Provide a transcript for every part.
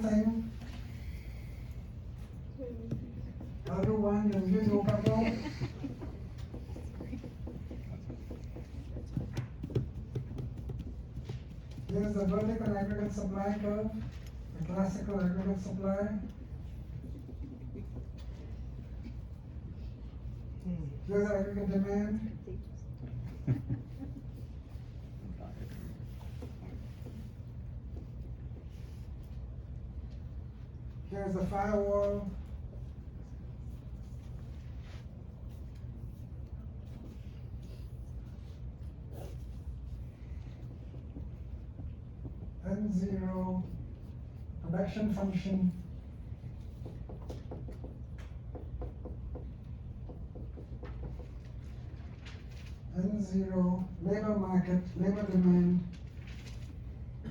thing. I'll do one, and you do a couple. Here's the vertical aggregate supply curve, the classical aggregate supply. Here's the aggregate demand. Here's the firewall. N0, production function. N0, labor market, labor demand,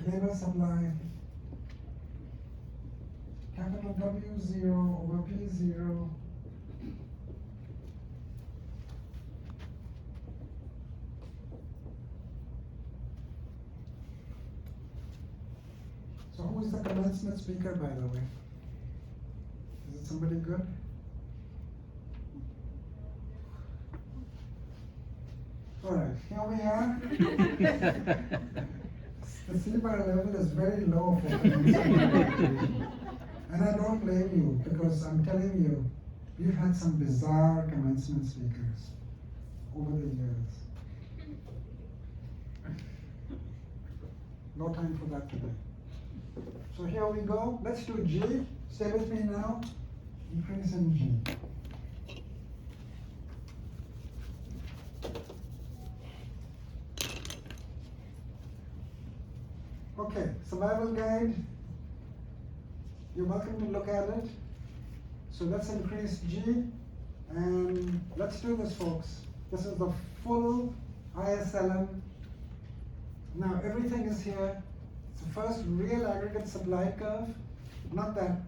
labor supply. Capital W0 over P0. So who is the commencement speaker, by the way? Is it somebody good? All right, here we are. The CBAR level is very low for commencement. And I don't blame you, because I'm telling you, we've had some bizarre commencement speakers over the years. No time for that today. So here we go. Let's do G. Stay with me now. Increase in G. Okay, survival guide. You're welcome to look at it. So let's increase G, and let's do this, folks. This is the full ISLM. Now everything is here. It's the first real aggregate supply curve, not that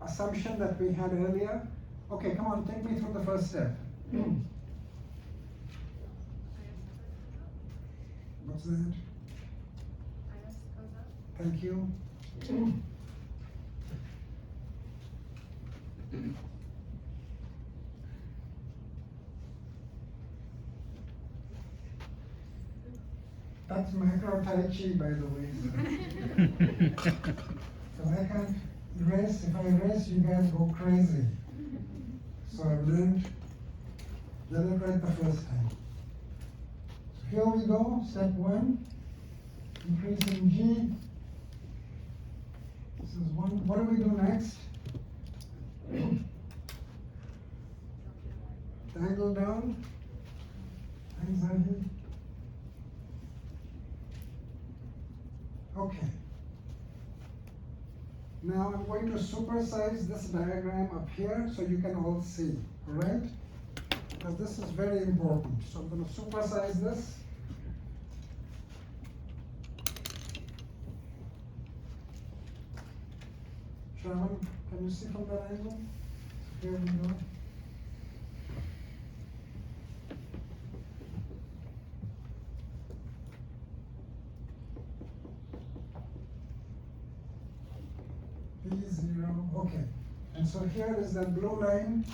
assumption that we had earlier. Okay, come on, take me through the first step. What's that? Thank you. That's macro Tai Chi, by the way. So I can't erase. If I erase, you guys go crazy. So I've learned, get it right the first time. So here we go, step one, increasing G. This is one. What do we do next? Dangle down. Anxiety. Okay. Now I'm going to supersize this diagram up here so you can all see, all right? Because this is very important. So I'm going to supersize this. Sherman, can you see from that angle? Here we go. P0, okay. And so here is that blue line.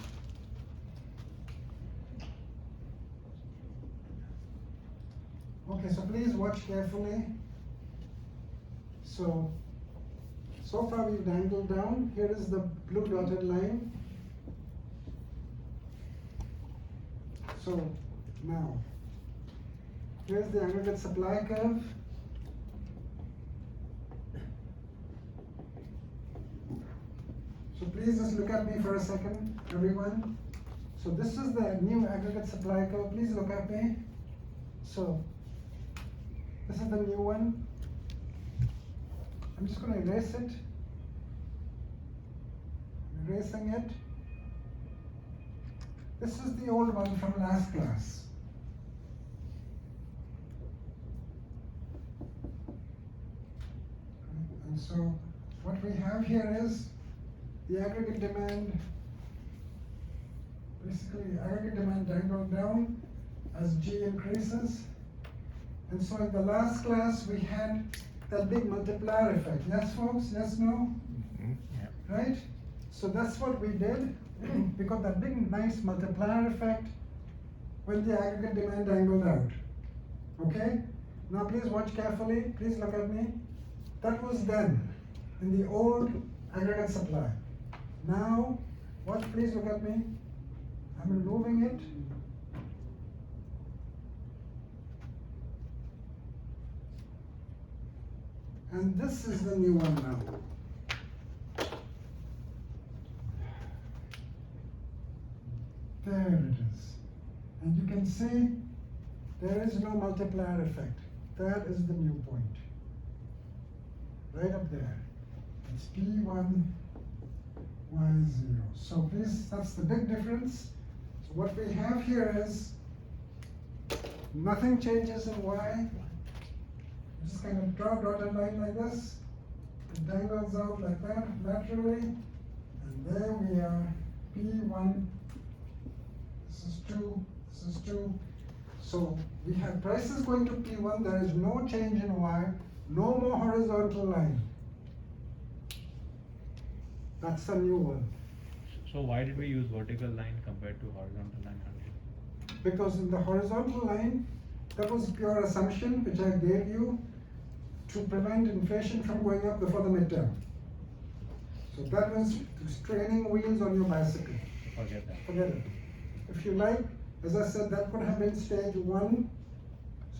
Okay, so please watch carefully. So far we've dangled down. Here is the blue dotted line. So now, here's the aggregate supply curve. So please just look at me for a second, everyone. So this is the new aggregate supply curve. Please look at me. So this is the new one. I'm just going to erase it. Erasing it. This is the old one from last class. And so what we have here is the aggregate demand, basically aggregate demand dangled down as G increases. And so in the last class we had that big multiplier effect. Yes, folks? Yes, no? Yeah. Right? So that's what we did. We got that big, nice multiplier effect when the aggregate demand angled out. Okay? Now please watch carefully. Please look at me. That was then in the old aggregate supply. Now, watch, please look at me. I'm removing it. And this is the new one now. There it is. And you can see there is no multiplier effect. That is the new point. Right up there. It's P1, Y0. So please, that's the big difference. So what we have here is nothing changes in Y. Just kind of draw a dotted line like this. It dangles out like that laterally. And there we are, P1. This is 2, this is 2. So we have prices going to P1, there is no change in Y, no more horizontal line. That's the new one. So why did we use vertical line compared to horizontal line? Because in the horizontal line, that was pure assumption which I gave you to prevent inflation from going up before the midterm. So that was training wheels on your bicycle. Forget that. Forget it. If you like, as I said, that could have been stage 1,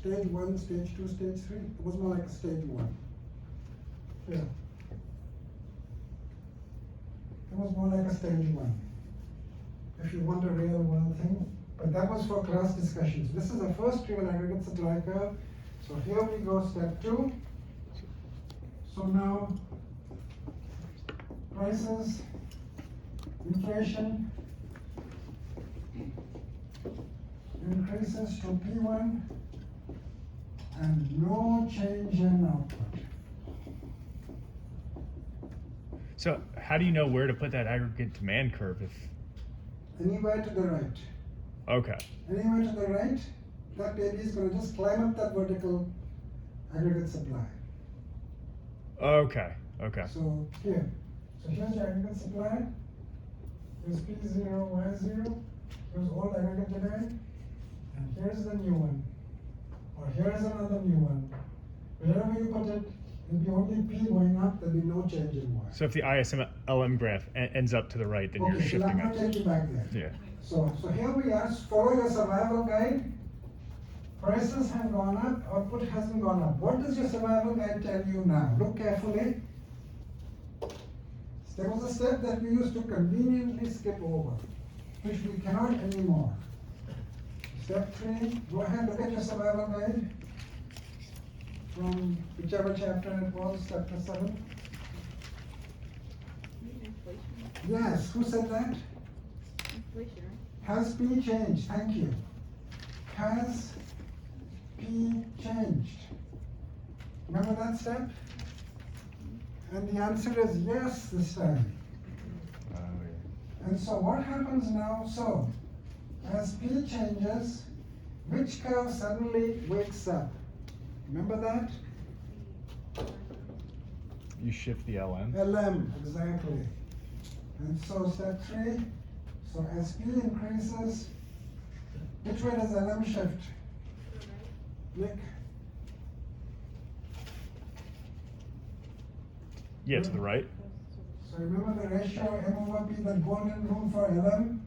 stage 1, stage 2, stage 3. It was more like a stage 1. Yeah. It was more like a stage 1. If you want a real world thing. But that was for class discussions. This is the first real aggregate supply curve. So here we go, step 2. So now, prices, inflation, increases to P1 and no change in output. So how do you know where to put that aggregate demand curve if? Anywhere to the right. Okay. Anywhere to the right, that baby is going to just climb up that vertical aggregate supply. Okay. Okay. So here. So here's your aggregate supply. Here's P0, Y0. Here's all aggregate demand. And here's the new one. Or here's another new one. Wherever you put it, there'll be only P going up, there'll be no change in Y. So if the ISM LM graph ends up to the right, then you're Okay, so shifting I'm up. going to take you back there. Yeah. So here we are, follow your survival guide. Prices have gone up, output hasn't gone up. What does your survival guide tell you now? Look carefully. There was a step that we used to conveniently skip over, which we cannot anymore. Step 3, go ahead, look at your survival guide from whichever chapter it was, chapter 7. Yes, who said that? Inflation. Has P changed? Thank you. Has P changed? Remember that step? And the answer is yes this time. And so what happens now? So, as P changes, which curve suddenly wakes up? Remember that? You shift the LM. LM, exactly. And so step 3, so as P increases, which way does LM shift? Nick? Yeah, to the right. So remember the ratio M over P, that golden rule for LM?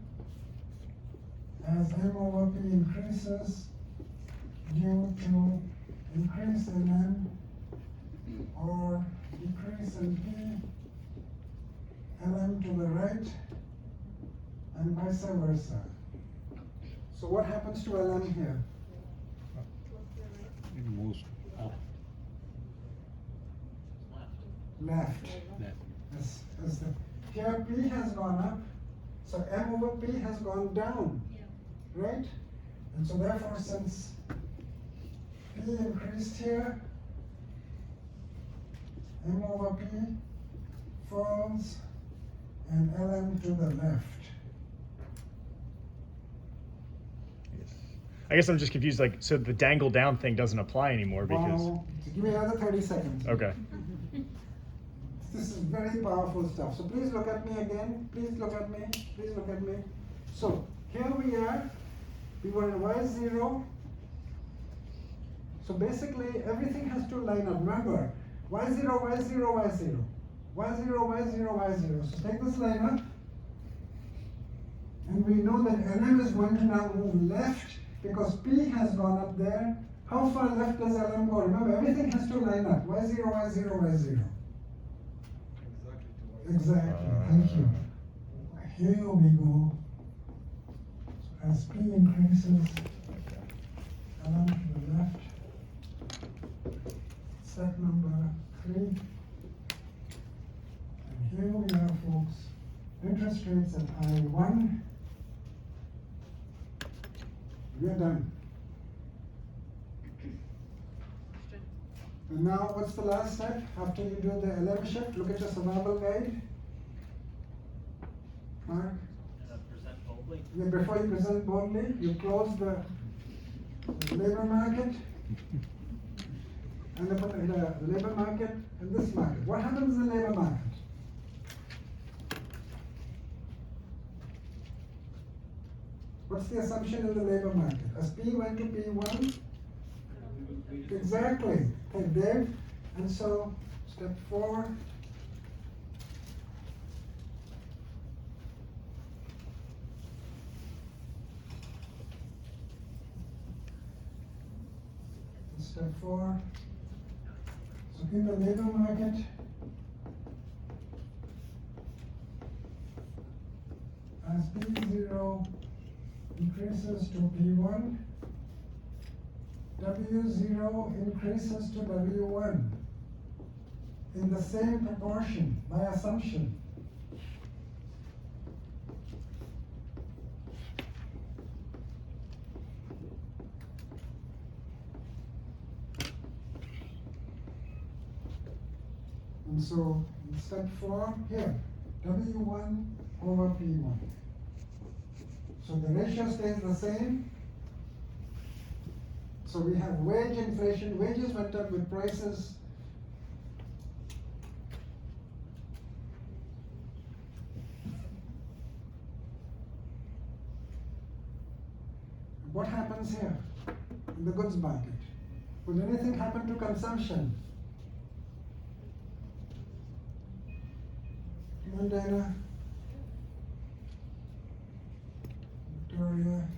As M over P increases due to increase in M or decrease in P, LM to the right and vice versa. So what happens to LM here? It moves up. Left. As the, here P has gone up, so M over P has gone down, right? And so therefore, since P increased here, M over P falls and LM to the left. Yes. I guess I'm just confused. Like, so the dangle down thing doesn't apply anymore because. Wow. Give me another 30 seconds. Okay. This is very powerful stuff. So please look at me again. Please look at me. Please look at me. So here we are. We were in Y0. So basically everything has to line up. Remember, Y0, Y0, Y0. Y0, Y0, Y0. So take this line up. And we know that LM is going to now move left because P has gone up there. How far left does LM go? Remember, everything has to line up. Y0, Y0, Y0. Exactly, thank you. Here we go. So as P increases, LM to the left. Step number 3. And here we are, folks. Interest rates at I1. We are done. And now, what's the last step? After you do the LM shift, look at your survival guide. Mark? Present boldly. Yeah, before you present boldly, you close the labor market and the labor market and this market. What happens in the labor market? What's the assumption in the labor market? As P went to P1? Exactly. Okay, Dave. And so, step 4. Step 4. So in the labor market, as P0 increases to P1, W0 increases to W1 in the same proportion by assumption. And so in step 4 here, W1 over P1. So the ratio stays the same. So we have wage inflation. Wages went up with prices. What happens here in the goods market? Will anything happen to consumption? Langdana, Victoria,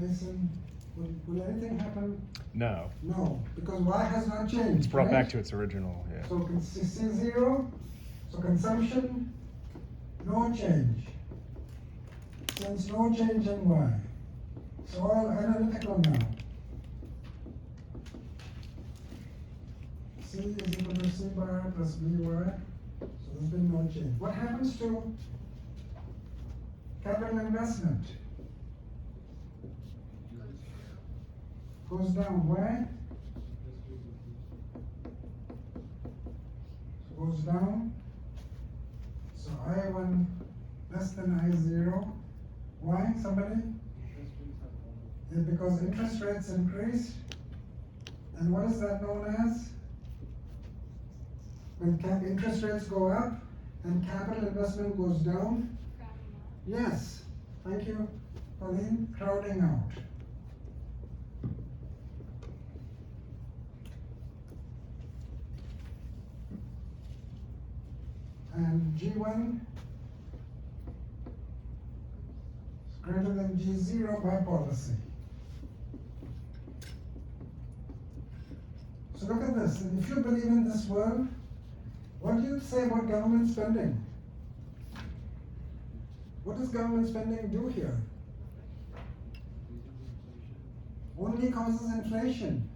Jason, will anything happen? No. No, because Y has not changed. It's brought right? back to its original. Yeah. So C0, so consumption, no change. Since no change in Y. So all analytical now. C is equal to C bar plus BY. So there's been no change. What happens to capital investment? Goes down. Why? So goes down. So I1 less than I0. Why? Somebody? Yeah, because interest rates increased. And what is that known as? When interest rates go up and capital investment goes down? Yes. Thank you, Pauline. Crowding out. And G1 is greater than G0 by policy. So look at this. And if you believe in this world, what do you say about government spending? What does government spending do here? Only causes inflation.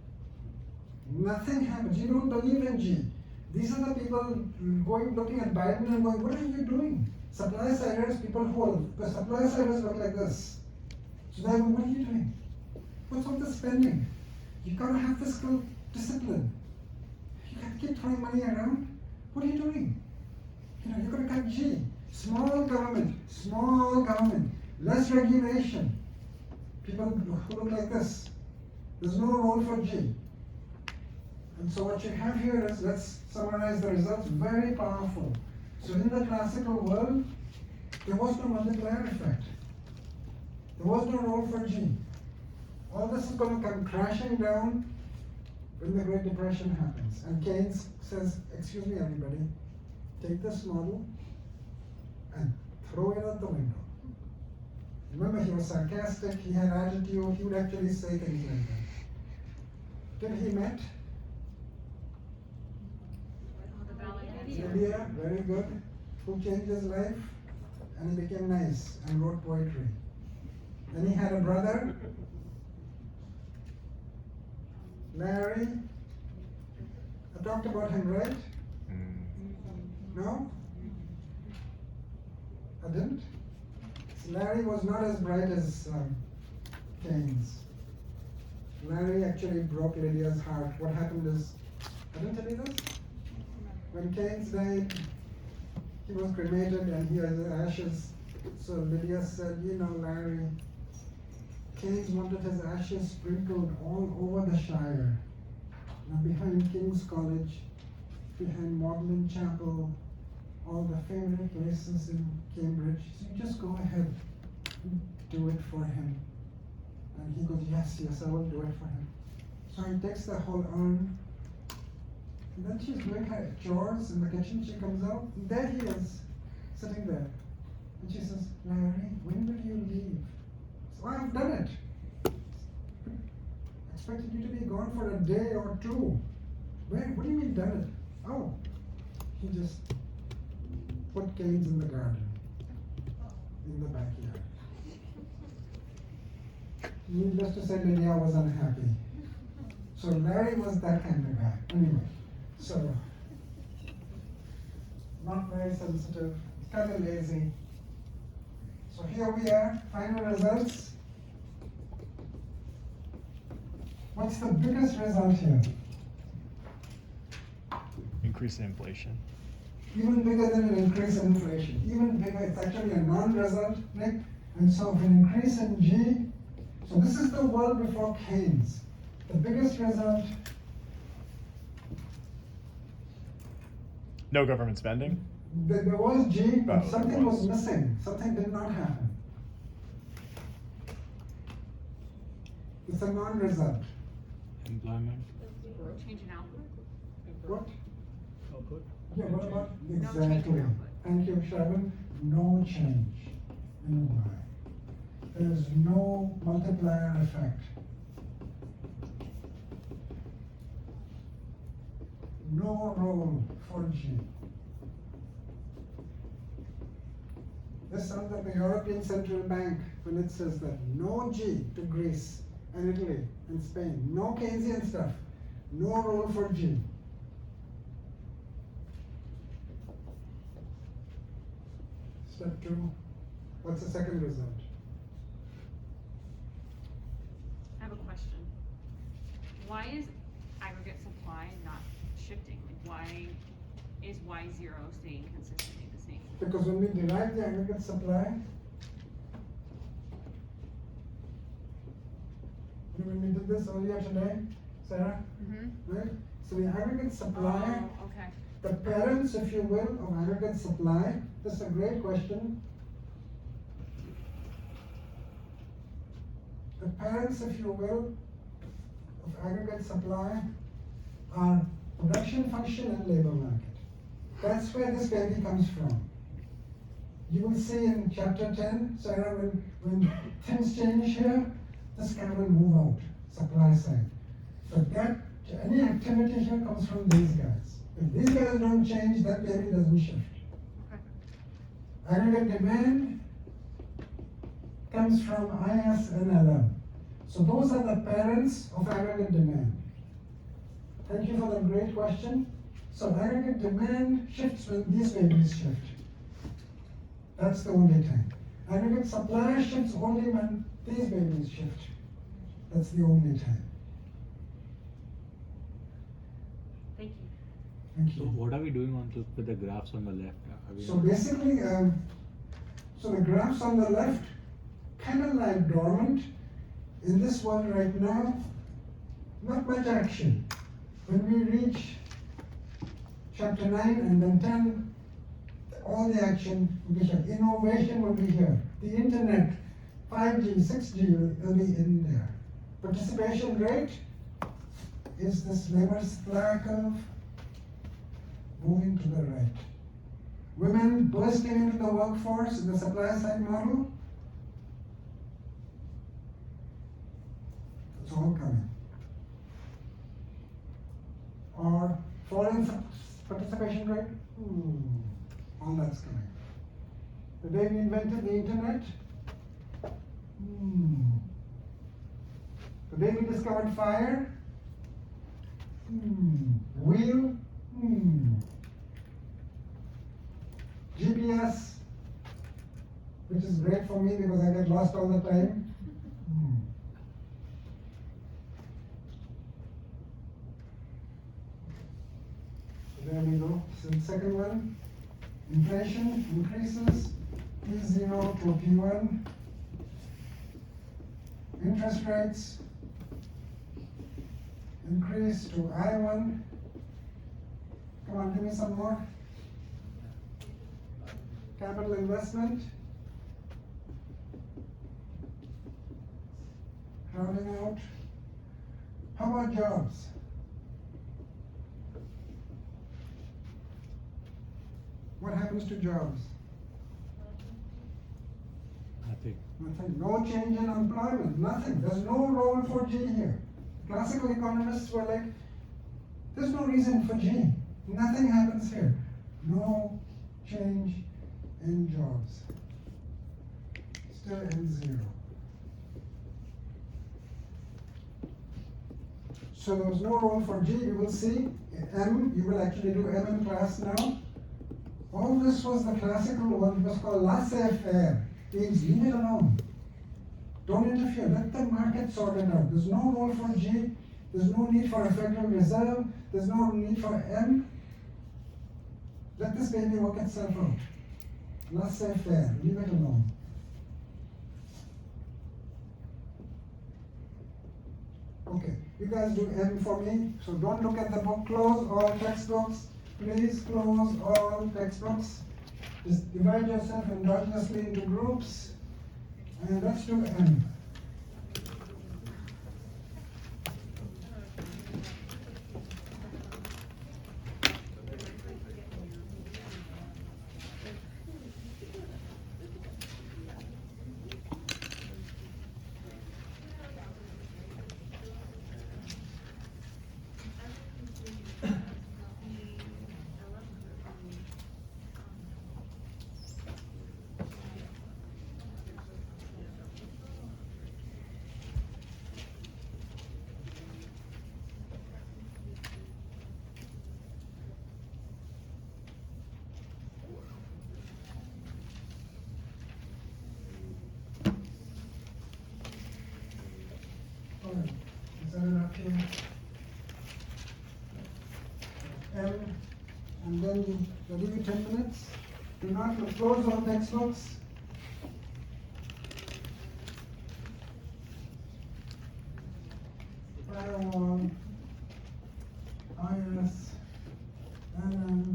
Nothing happens. You don't believe in G. These are the people looking at Biden and going, what are you doing? Supply siders, people hold. The supply siders look like this. So they're going, what are you doing? What's all the spending? You gotta have fiscal discipline. You can't keep throwing money around. What are you doing? You're gonna cut G. Small government. Less regulation. People who look like this. There's no role for G. And so what you have here is, let's summarize the results, very powerful. So in the classical world, there was no multiplier effect. There was no role for G. All this is going to come crashing down when the Great Depression happens. And Keynes says, excuse me everybody, take this model and throw it out the window. Remember, he was sarcastic, he had attitude, he would actually say things like that. Till he met Lydia, very good, who changed his life, and he became nice and wrote poetry. Then he had a brother, Larry. I talked about him, right? No? I didn't? Larry was not as bright as Keynes. Larry actually broke Lydia's heart. What happened is, I didn't tell you this? When Keynes died, he was cremated and he has ashes. So Lydia said, you know, Larry, Keynes wanted his ashes sprinkled all over the Shire. Now behind King's College, behind Magdalen Chapel, all the favorite places in Cambridge. So you just go ahead, do it for him. And he goes, yes, I will do it for him. So he takes the whole urn. And then she's doing her chores in the kitchen. She comes out, and there he is, sitting there. And she says, Larry, when will you leave? So I've done it. Expected you to be gone for a day or two. What do you mean done it? Oh, he just put Keynes in the garden, in the backyard. Needless to say, Lydia was unhappy. So Larry was that kind of guy. Anyway, so not very sensitive, kind of lazy. So here we are, final results. What's the biggest result here? Increase in inflation. Even bigger than an increase in inflation. Even bigger, it's actually a non-result, Nick. And so if an increase in G, so this is the world before Keynes. The biggest result. No government spending? There was G, but Oh, something was was. missing. Something did not happen. It's a non-result. Employment. Change in output? What? Output. Yeah, what about? No change in Exactly. output. Thank you, Shravan. No change in Y. There is no multiplier effect. No role for G. This sounds like the European Central Bank when it says that no G to Greece and Italy and Spain. No Keynesian stuff. No role for G. Step 2. What's the second result? I have a question. Why is aggregate supply not shifting? Like why is Y0 staying consistently the same? Because when we derive the aggregate supply, when we did this earlier today, Sarah, Mm-hmm. right? So the aggregate supply, Oh, okay. the parents, if you will, of aggregate supply, this is a great question. The parents, if you will, of aggregate supply are production function and labor market. That's where this baby comes from. You will see in chapter 10, Sarah, when things change here, this guy will move out, supply side. So that, any activity here comes from these guys. If these guys don't change, that baby doesn't shift. Okay. Aggregate demand comes from IS and LM. So those are the parents of aggregate demand. Thank you for the great question. So aggregate demand shifts when these babies shift. That's the only time. Aggregate supply shifts only when these babies shift. That's the only time. Thank you. Thank So you. what are we doing with the graphs on the left? Are we So basically, so the graphs on the left kind of like dormant. In this one right now, not much action. When we reach chapter 9 and then 10, all the action will be here. Innovation will be here. The internet, 5G, 6G will be in there. Participation rate is this labor supply curve moving to the right. Women bursting into the workforce in the supply side model. It's all coming. Or falling participation rate. All that's coming. The day we invented the internet. The day we discovered fire. Wheel. GPS, which is great for me because I get lost all the time. So there we go. So the second one, inflation increases P0 to P1. Interest rates increase to I1. Come on, give me some more. Capital investment. Crowding out. How about jobs? What happens to jobs? Nothing. Nothing. No change in employment. Nothing. There's no role for G here. Classical economists were like, there's no reason for G. Nothing happens here. No change in jobs. Still N0. So there was no role for G. You will see M. You will actually do M in class now. All this was the classical one. It was called laissez-faire. Means leave it alone. Don't interfere. Let the market sort it out. There's no role for G. There's no need for a Federal Reserve. There's no need for M. Let this baby work itself out. Laissez-faire. Leave it alone. Okay, you guys do M for me. So don't look at the book. Close all textbooks. Please close all textbooks. Just divide yourself endogenously into groups. And let's do M. Is that enough here? M, and then you give you 10 minutes. Do not close all textbooks. Firewall, IS, NM,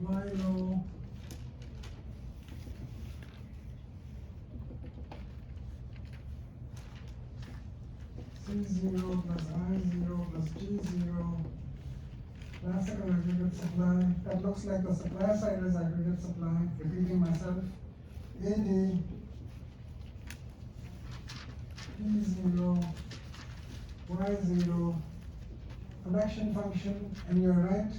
Milo. C0 plus I0 plus G0, classical aggregate supply. That looks like the supply side is aggregate supply, repeating myself. AD, P0, Y0, production function, and you're right.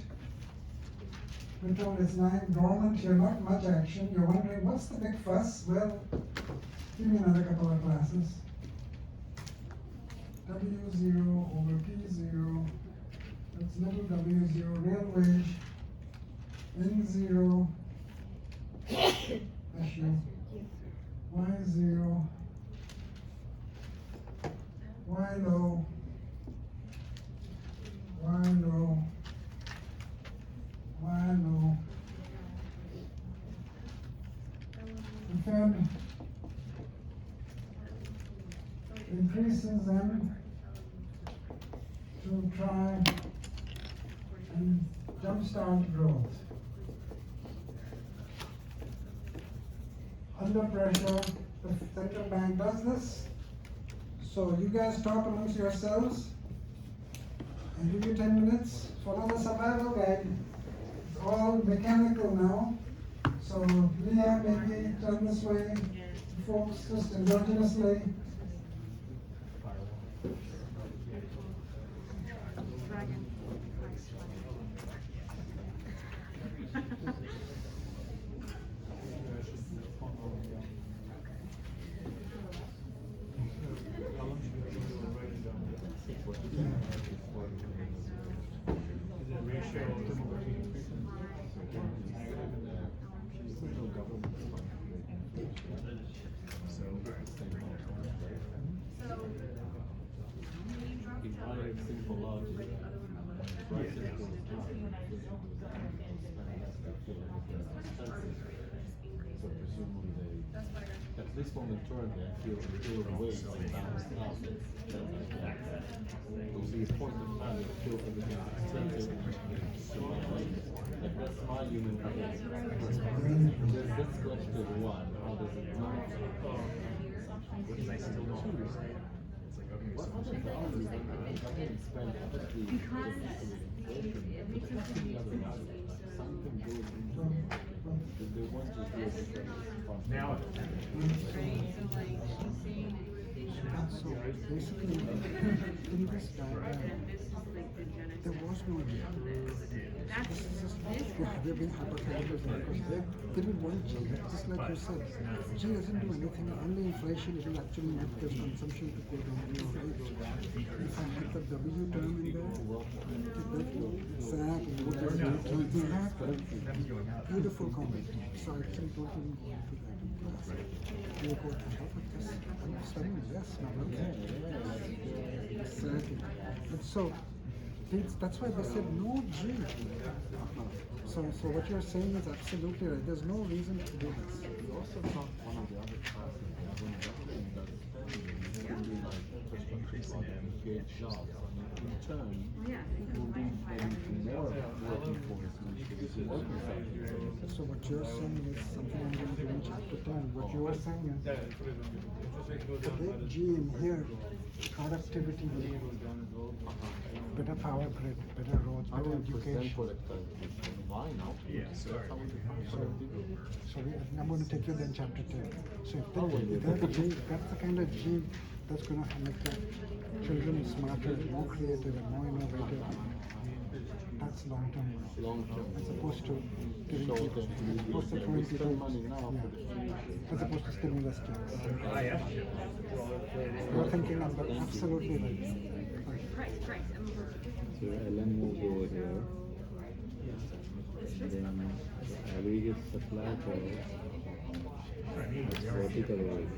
We're told it's 9, dormant here, not much action. You're wondering, what's the big fuss? Well, give me another couple of classes. W0 over P0, that's little W0, real wage, N0, issue, Y0, Y low, Y low, Y low, and third, increases them to try and jumpstart growth. Under pressure, the central bank does this. So you guys talk amongst yourselves. I'll give you 10 minutes. Follow the survival guide. It's all mechanical now. So Leah, maybe turn this way. Folks, just endogenously. Dragon. At this momentarily, I feel the feel the waves and bounce out. There will be a point of time that I feel everything is extensive. Like that's my human behavior. There's this question of one. How does it move? What is I still don't understand? What other values I can spend obviously Because it makes us the other value. Something goes into they want to do it Now, right, so like she's saying So basically, in this diagram, and this is like the genesis there was no G. that's this They're being hypothetical because they did one G, just like you said. G doesn't do anything, only inflation, it will actually make the consumption to go down. If I had the W term in there, exactly what is that? Beautiful comment. So I actually told him go into that in class. You go to help with this. I'm studying this now. Exactly. But so that's why they said no G. So what you're saying is absolutely right. There's no reason to do this. We also taught one of the other classes that when government does spending, it can be like infrastructure projects, create jobs, and in turn, yeah will lead them to more working force to working sector. So what you're saying is something I'm going to do in chapter 10. What you're saying is the big G in here, productivity, better power grid, better roads, I better will present education. productivity. Why not? Yeah, That's sorry. how we define productivity. So I'm going to take you then chapter 10. So if that G, that's the kind of G that's going to make the children smarter, more creative, and more innovative. That's long-term growth. Long term. As opposed to giving Short people, term. as opposed to We throwing spend people, money now for the future. as opposed to stimulus checks. You're thinking of that absolutely right. price So LM moves over here. Then the average supply for vertical wave.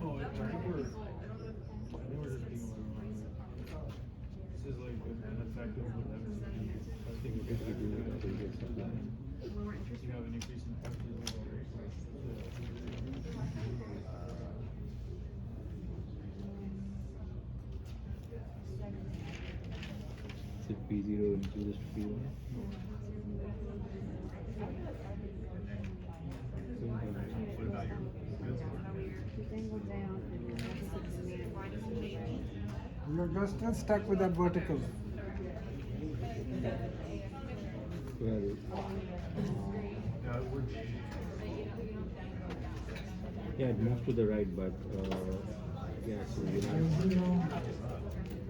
Oh, I think we're just being this is like an effective with everything. I think we could do with aggregate supply. lower interest You have an increase in prices. So P0 increases to P1. You're still stuck with that vertical. Well, yeah, it moves to the right, but yeah, so you have,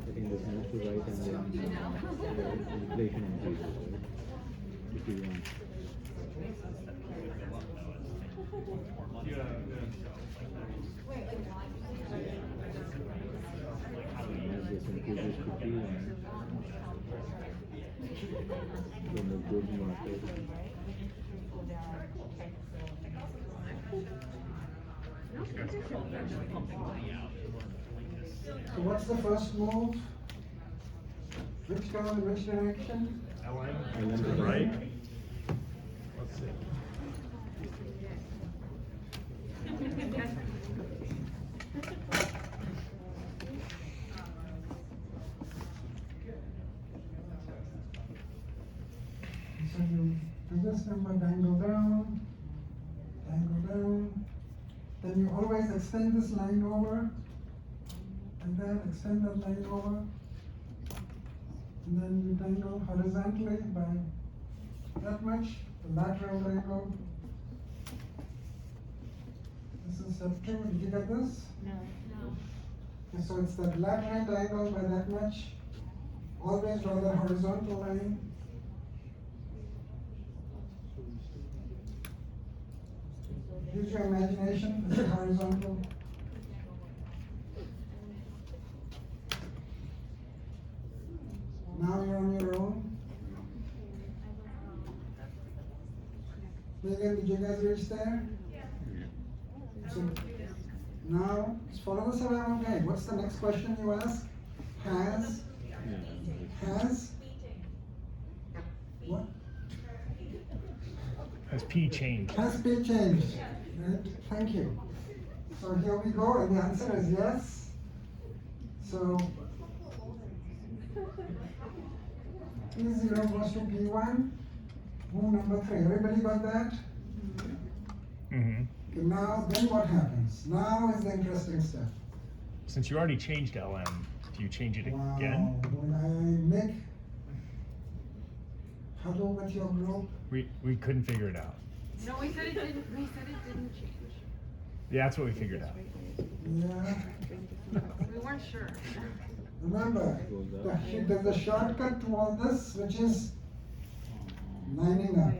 I think this moves to right and then the inflation increases, right? If you want. As this increases to P and then the goods market. So what's the first move? Which term in which direction? LM to the right. Let's see. So you do this number, dangle down, then you always extend this line over, and then extend that line over, and then you dangle horizontally by that much, the lateral dangle. This is step 2, did you get this? No. Okay, so it's that lateral angle by that much. Always draw the horizontal line. Use your imagination, this is horizontal. Now you're on your own. Megan, did you guys reach there? So now, just follow the survival guide. What's the next question you ask? Has? What? Has P changed? Has P changed? Right? Thank you. So here we go, and the answer is yes. So P0 goes to P1. Move number 3. Everybody got that? Mm-hmm. Okay, now, then what happens? Now is the interesting step. Since you already changed LM, do you change it Wow. again? When I make huddle with your group, We couldn't figure it out. No, we said it didn't change. Yeah, that's what we figured out. yeah. We weren't sure. Remember, there's a shortcut to all this, which is lining up.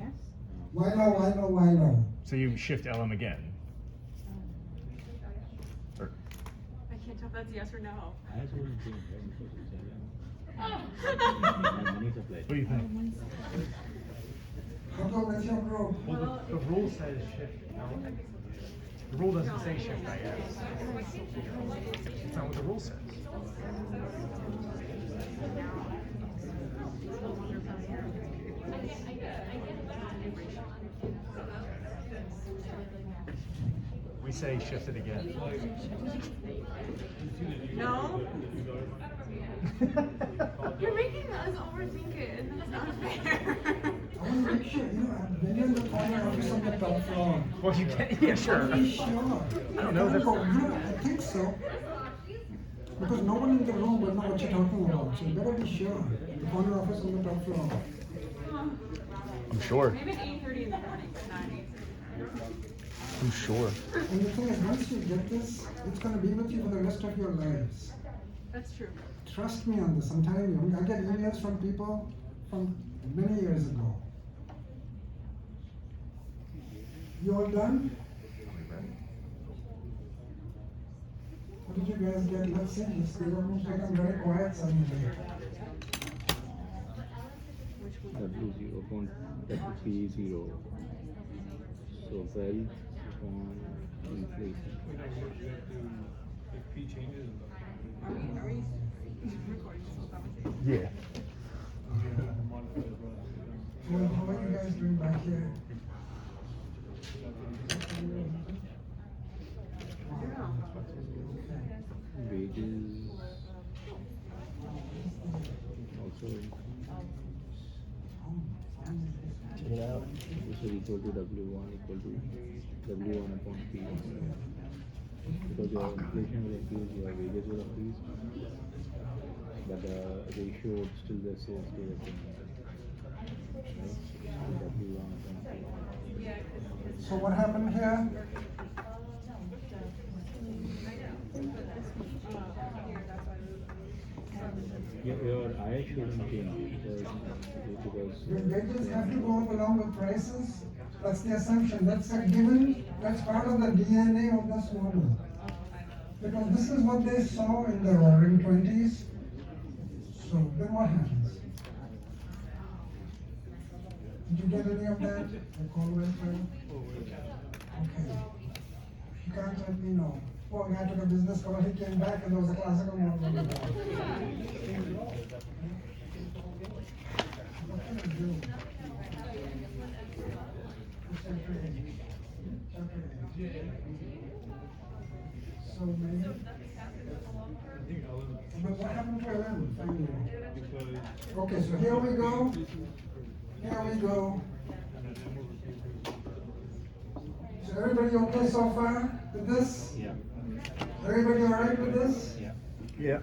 Why no? So you shift LM again. Or, I can't tell if that's yes or no. I also wouldn't change, right, because it's money supply. what do you think? Huddle with your group. Well, the rule says shift LM. The rule doesn't say shift IS. That's not what the rule says. We say shift it again. No? You're making us overthink it, and that's not fair. I want to make sure, when you're in the corner office on the top floor. Well, you can, yeah, sure. Are you sure? I don't know, that's- I think so. Because no one in the room will know what you're talking about, so you better be sure. The corner office on the top floor. I'm sure. Maybe it's 8:30 in the morning, but not 8:30. I'm sure. And the thing is, once you get this, it's going to be with you for the rest of your lives. That's true. Trust me on this, I'm telling you. I get emails from people from many years ago. You all done? What did you guys get? Let's see. They don't become very quiet suddenly. W0 upon P0. So wealth upon inflation. If P changes, Are we recording this whole conversation? Yeah. Well, how are you guys doing back here? Wages also Check it out. this is equal to W1 equal to W1 upon P. Because your inflation will increase, your wages will increase, but the ratio would still the same, stay the same. Right? So W1 upon P. So what happened here? Your I shouldn't change because Your wages have to go up along with prices. That's the assumption. That's a given. That's part of the DNA of this model. Because this is what they saw in the roaring 20s. So then what happens? Did you get any of that? The call went through? Okay. You can't let me know. Oh, I took a business call, he came back and there was a classical model. What can I do? So maybe. But what happened to LM finally? because Okay, so here we go. here we go. So everybody okay so far with this? Yeah. Everybody all right with this? Yeah. Yeah.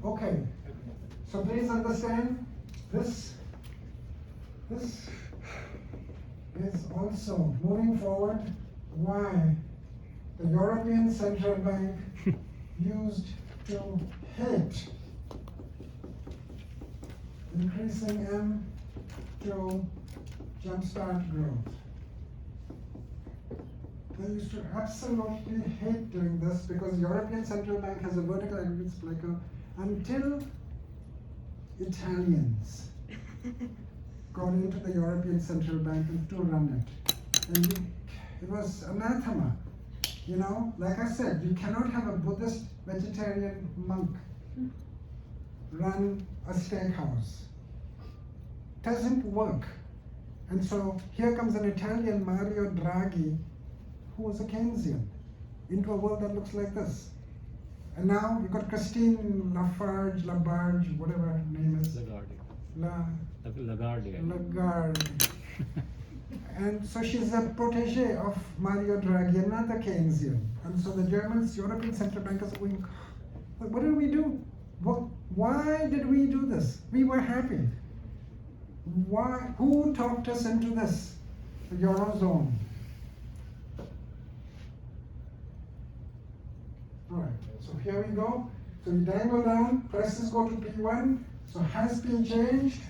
Okay. So please understand, this is also moving forward why the European Central Bank used to hate increasing M to jumpstart growth. They used to absolutely hate doing this because European Central Bank has a vertical aggregate spiker until Italians got into the European Central Bank and to run it. And it was anathema. You know, like I said, you cannot have a Buddhist vegetarian monk run a steakhouse. Doesn't work. And so here comes an Italian, Mario Draghi, who was a Keynesian, into a world that looks like this. And now you've got Christine Lafarge, whatever her name is. Lagarde. And so she's a protege of Mario Draghi, another Keynesian. And so the Germans, European Central Bankers are going, what did we do? Why did we do this? We were happy. Why? Who talked us into this? The Eurozone. Alright, so here we go. So we dangle down, prices go to P1. So has been changed.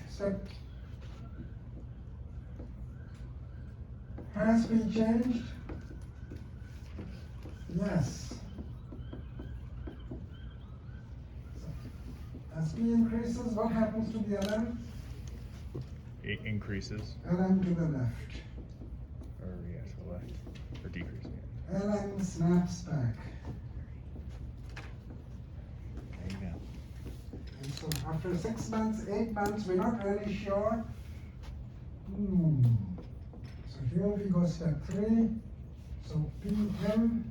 Has been changed? Yes. So as P increases, what happens to the LM? It increases, LM to the left. or yeah, to the left, or decreasing it. LM snaps back. There you go. And so after 6 months, 8 months, we're not really sure. So here we go step 3. So PM1,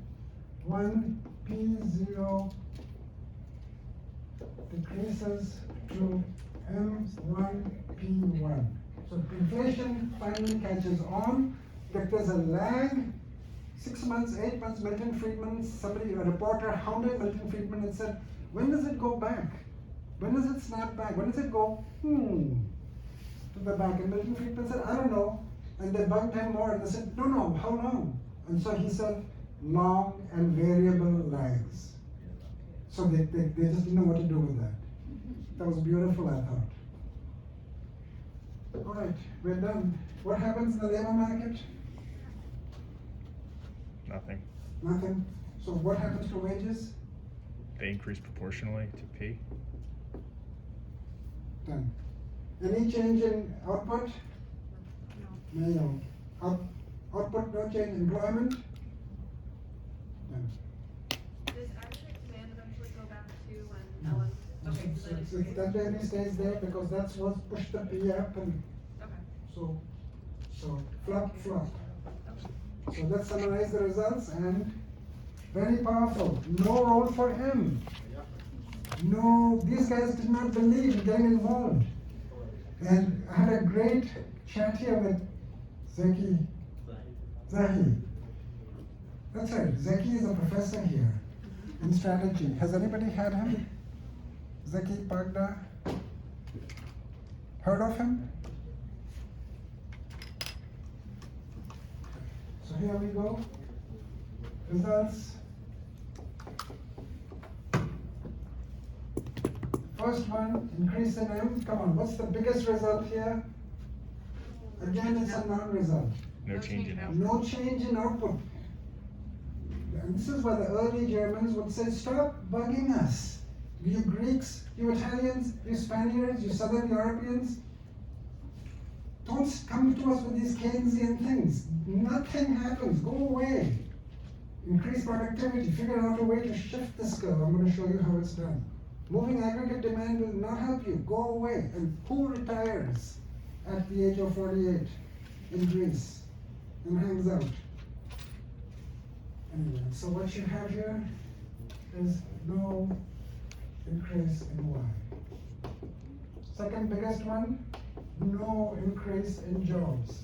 P0 decreases to M1, P1. So inflation finally catches on. If there's a lag, 6 months, 8 months, Milton Friedman, a reporter hounded Milton Friedman and said, when does it go back? When does it snap back? When does it go, to the back? And Milton Friedman said, I don't know. And they bugged him more and they said, no, how long? And so he said, long and variable lags. So they just didn't know what to do with that. That was beautiful, I thought. All right, we're done. What happens in the labor market? Nothing. Nothing. So what happens to wages? They increase proportionally to P. Done. Any change in output? No. Output, no change. Employment? Done. Does aggregate demand eventually go back to when Ellen? Okay, so then So that value stays there because that's what pushed the P up and okay. so flop. So let's summarize the results and very powerful. No role for him. No, these guys did not believe in getting involved. And I had a great chat here with Zahi. That's right, Zeki is a professor here in strategy. Has anybody had him? Zeki Pagda? Heard of him? So here we go. Results. First one, increase in M. Come on, what's the biggest result here? Again, it's a non-result. No change in output. No change in output. And this is why the early Germans would say, stop bugging us. You Greeks, you Italians, you Spaniards, you Southern Europeans, don't come to us with these Keynesian things. Nothing happens, go away. Increase productivity, figure out a way to shift this curve. I'm going to show you how it's done. Moving aggregate demand will not help you, go away. And who retires at the age of 48 in Greece and hangs out? Anyway, so what you have here is no increase in Y. Second biggest one, no increase in jobs.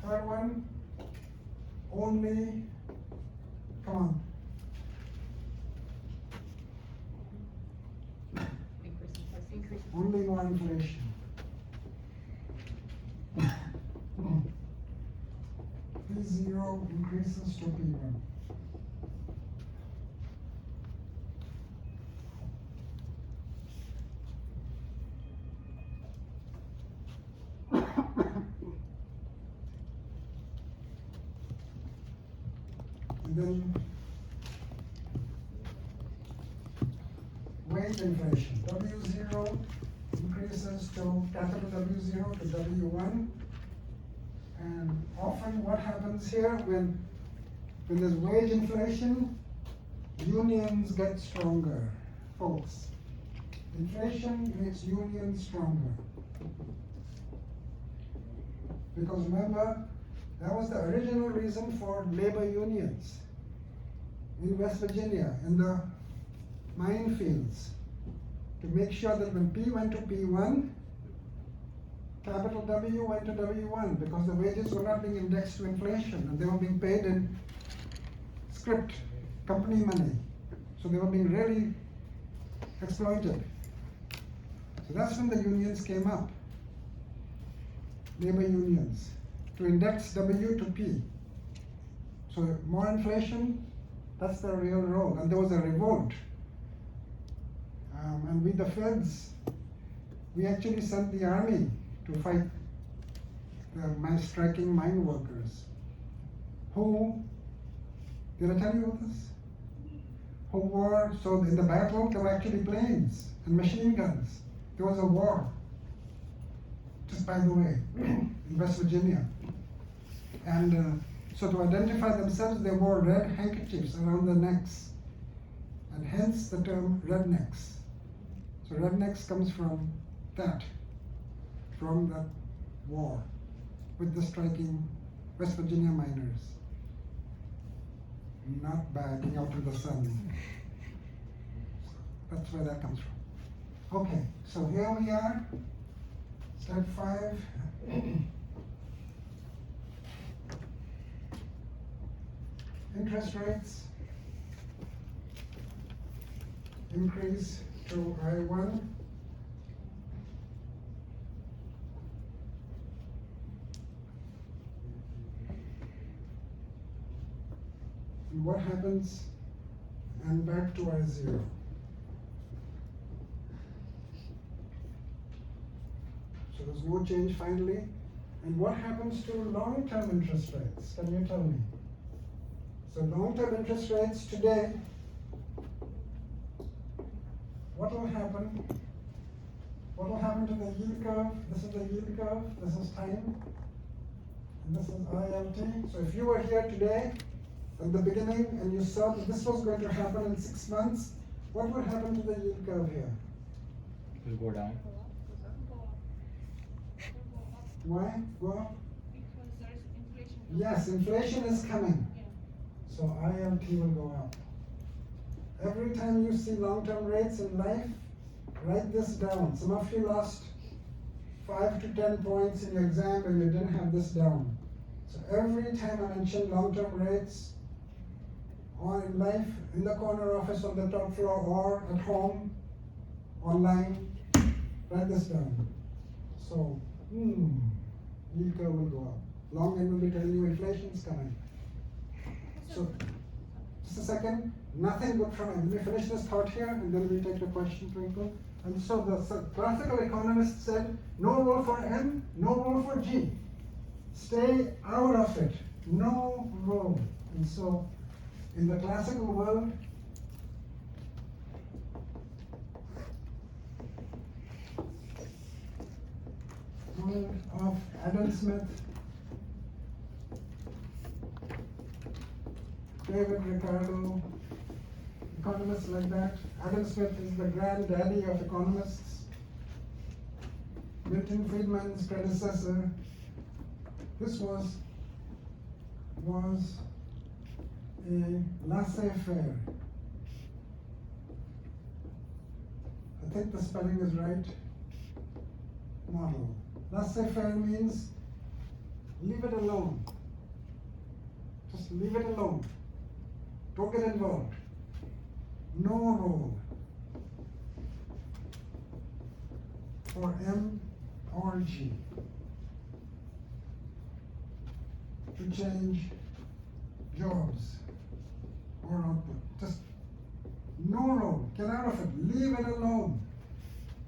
Third one, only, come on, only more inflation. P0 increases to P1. And then wage inflation, W0 increases to capital W0 to W1. And often what happens here when there's wage inflation, unions get stronger, folks. Inflation makes unions stronger. Because remember, that was the original reason for labor unions in West Virginia, in the minefields, to make sure that when P went to P1, capital W went to W1, because the wages were not being indexed to inflation and they were being paid in script, company money. So they were being really exploited. So that's when the unions came up, labor unions, to index W to P. So more inflation, that's the real role. And there was a revolt. And with the feds, we actually sent the army to fight the striking mine workers. Who, did I tell you this? Who were, so in the battle, there were actually planes and machine guns. There was a war, just by the way, in West Virginia. And so to identify themselves, they wore red handkerchiefs around their necks, and hence the term rednecks. So rednecks comes from that, from that war with the striking West Virginia miners, not backing out in the sun. That's where that comes from. Okay, so here we are, step 5. Interest rates increase to I1. And what happens? And back to I0. So there's no change finally. And what happens to long-term interest rates? Can you tell me? So long-term interest rates today, what will happen? What will happen to the yield curve? This is the yield curve, this is time, and this is ILT. So if you were here today, at the beginning, and you saw that this was going to happen in 6 months, what would happen to the yield curve here? It will go down. Why? Well, Because there's inflation. yes, inflation is coming. So ILT will go up. Every time you see long-term rates in life, write this down. Some of you lost 5 to 10 points in your exam and you didn't have this down. So every time I mention long-term rates, or in life, in the corner office on the top floor, or at home, online, write this down. So, yield curve will go up. Long end will be telling you inflation is coming. So, just a second, nothing good from it. Let me finish this thought here and then we'll take the question, Twinkle. And so the classical economist said, no role for M, no role for G. Stay out of it, no role. And so, in the classical world, of Adam Smith, David Ricardo, economists like that. Adam Smith is the granddaddy of economists. Milton Friedman's predecessor. This was a laissez-faire. I think the spelling is right. model. Laissez-faire means leave it alone. Just leave it alone. Don't get involved. No role for M or G to change jobs or output. Just no role. Get out of it. Leave it alone.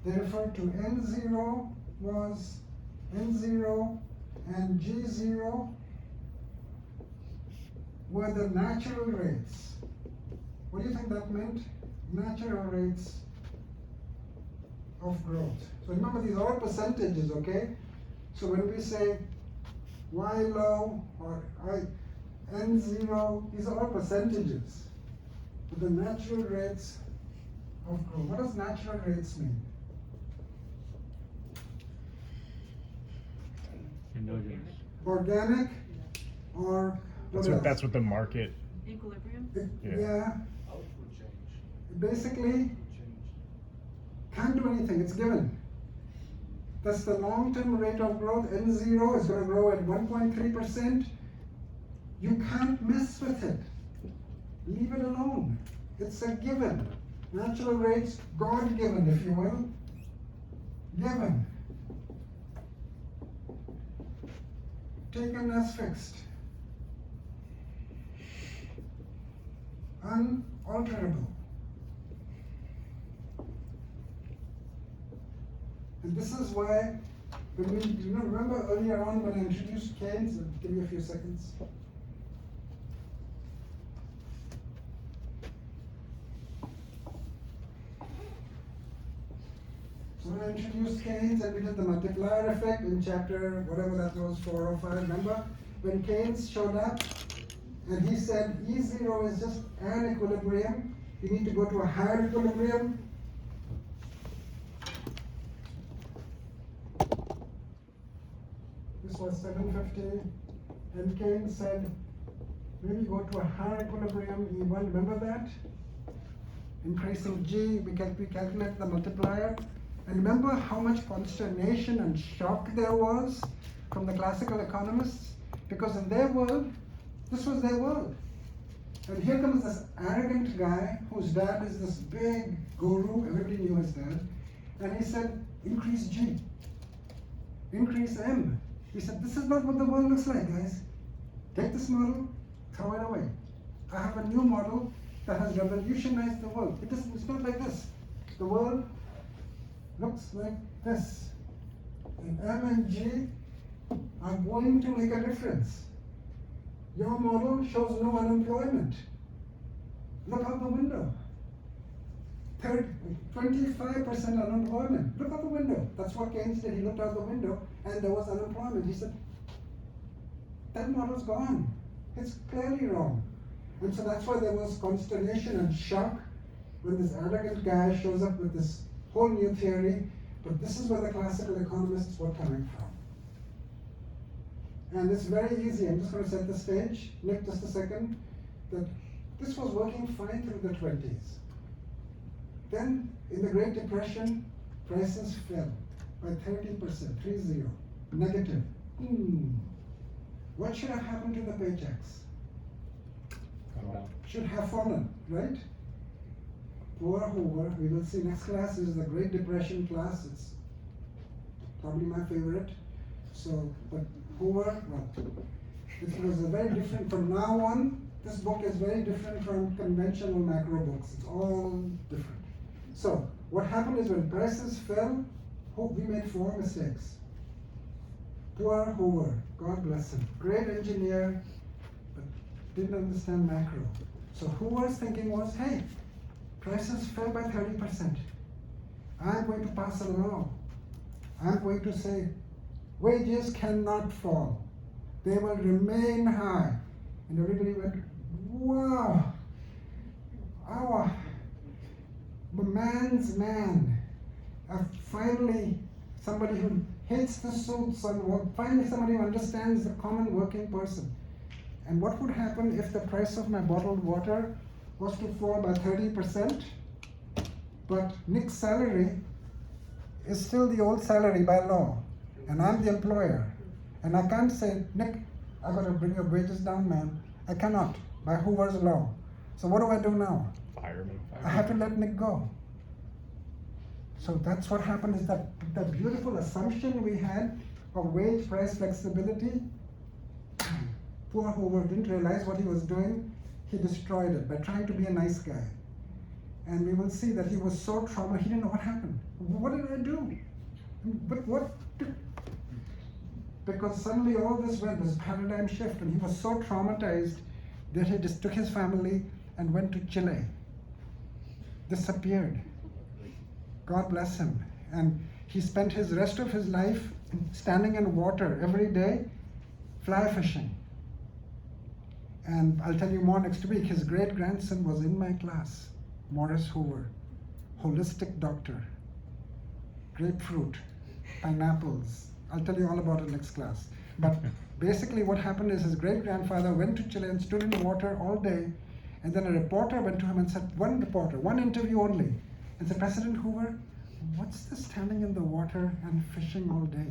They referred to N0 was N0 and G0 were the natural rates. What do you think that meant? Natural rates of growth. So remember, these are all percentages, okay? So when we say Y low or N0, these are all percentages. But the natural rates of growth. What does natural rates mean? Endogenous. Organic or what else? That's what the market. Equilibrium? Yeah. Basically, can't do anything, it's given. That's the long-term rate of growth. N0 is going to grow at 1.3%. You can't mess with it. Leave it alone. It's a given. Natural rates, God-given, if you will. Given. Taken as fixed. Unalterable. And this is why, when we, remember earlier on when I introduced Keynes, give me a few seconds. So when I introduced Keynes and we did the multiplier effect in chapter, whatever that was, 4 or 5, remember? When Keynes showed up and he said E0 is just an equilibrium, you need to go to a higher equilibrium. This was 750, and Keynes said, maybe go to a higher equilibrium, E1, remember that? Increasing G, we calculate the multiplier. And remember how much consternation and shock there was from the classical economists? Because in their world, this was their world. And here comes this arrogant guy whose dad is this big guru, everybody knew his dad, and he said, increase G, increase M. He said, this is not what the world looks like, guys. Take this model, throw it away. I have a new model that has revolutionized the world. It's not like this. The world looks like this. And M and G are going to make a difference. Your model shows no unemployment. Look out the window. 25% unemployment. Look out the window. That's what Keynes did. He looked out the window and there was unemployment. He said, that model's gone. It's clearly wrong. And so that's why there was consternation and shock when this arrogant guy shows up with this whole new theory. But this is where the classical economists were coming from. And it's very easy. I'm just going to set the stage. Nick, just a second. That this was working fine through the 20s. Then, in the Great Depression, prices fell by 30%, 30, negative. What should have happened to the paychecks? Should have fallen, right? Poor Hoover, we will see next class is the Great Depression class. It's probably my favorite. So, but Hoover, well, it was a very different, from now on, this book is very different from conventional macro books. It's all different. So, what happened is when prices fell, we made 4 mistakes. Poor Hoover, God bless him. Great engineer, but didn't understand macro. So Hoover's thinking was, hey, prices fell by 30%. I'm going to pass a law. I'm going to say, wages cannot fall. They will remain high. And everybody went, wow, the man's man. Finally, somebody who hates the suits and finally somebody who understands the common working person. And what would happen if the price of my bottled water was to fall by 30%, but Nick's salary is still the old salary by law, and I'm the employer. And I can't say, Nick, I gotta bring your wages down, man. I cannot, by Hoover's law. So what do I do now? Fire me. I have to let Nick go. So that's what happened, is that the beautiful assumption we had of wage price flexibility, poor Hoover didn't realize what he was doing. He destroyed it by trying to be a nice guy. And we will see that he was so traumatized, he didn't know what happened. What did I do? But what? Because suddenly all this went, this paradigm shift, and he was so traumatized that he just took his family and went to Chile. Disappeared. God bless him. And he spent his rest of his life standing in water every day, fly fishing. And I'll tell you more next week. His great-grandson was in my class, Morris Hoover, holistic doctor, grapefruit, pineapples. I'll tell you all about it next class. But basically what happened is his great-grandfather went to Chile and stood in the water all day, and then a reporter went to him and said, one interview only, and said, President Hoover, what's this standing in the water and fishing all day?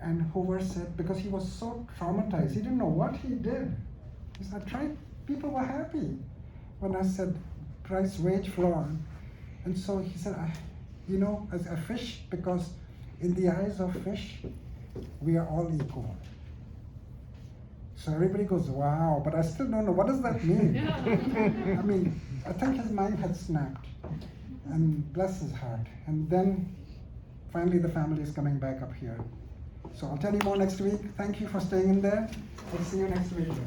And Hoover said, because he was so traumatized, he didn't know what he did. He said, people were happy when I said price wage floor. And so he said, I fish because in the eyes of fish, we are all equal. So everybody goes, wow, but I still don't know, what does that mean? I mean, I think his mind had snapped, and bless his heart. And then finally the family is coming back up here. So I'll tell you more next week. Thank you for staying in there. I'll see you next week, guys.